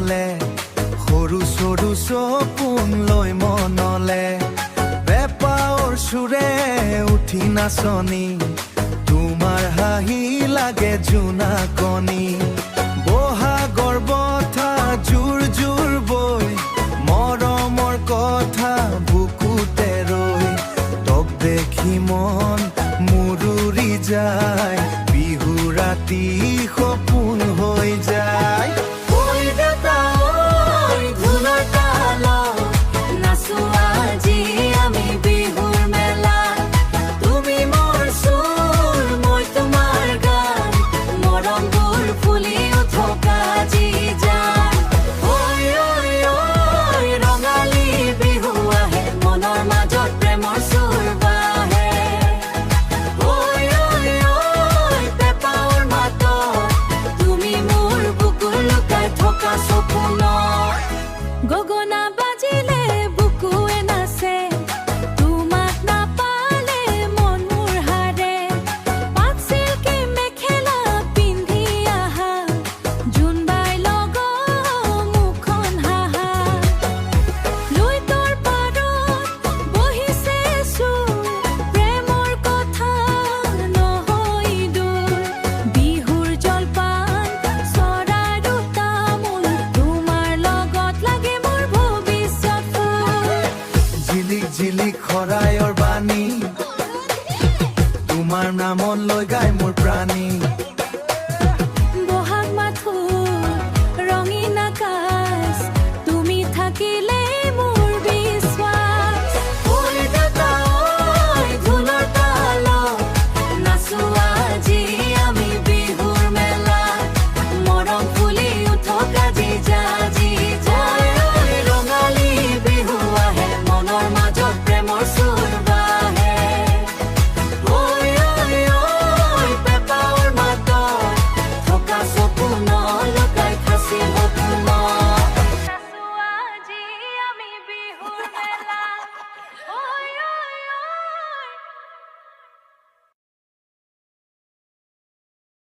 মনলে সৰু সৰু সপোন লৈ মনলে বেপাৰ সুৰে উঠি নাচনি তোমাৰ হাঁহি লাগে জোনা কণী বহাগৰ বথা জোৰ জোৰ বৈ মৰমৰ কথা বুকুতে ৰৈ তক দেখি মন মুৰুৰি যায় বিহু ৰাতি সপোন হৈ যায় গগনা বাজিলে বুকুৱে নাচে তোমাক নাপালে মন মোৰ হাৰে পাত চিল্কি মেখেলা পিন্ধি আহা জোনবাই লগ মুখন হাহা লুইতৰ পাৰত বহিছে চোৰ প্ৰেমৰ কথা নহয় দূৰ বিহুৰ জলপান চৰাইৰ তামোল তোমাৰ লগত লাগে ঝিলিক ঝিলিক খৰায়ৰ বাণী তোমাৰ নামত লৈ গায় মোৰ প্ৰাণী বহাগ মাথো ৰঙীন আকাশ তুমি থাকিলে মোৰ বিশ্বাস ঢোলৰ তালত নাচো আজি আমি বিহুৰ মেলা মৰম ফুলি উঠক আজি যাজি যায় ৰঙালী বিহু আহে মনৰ মাজত প্ৰেমৰ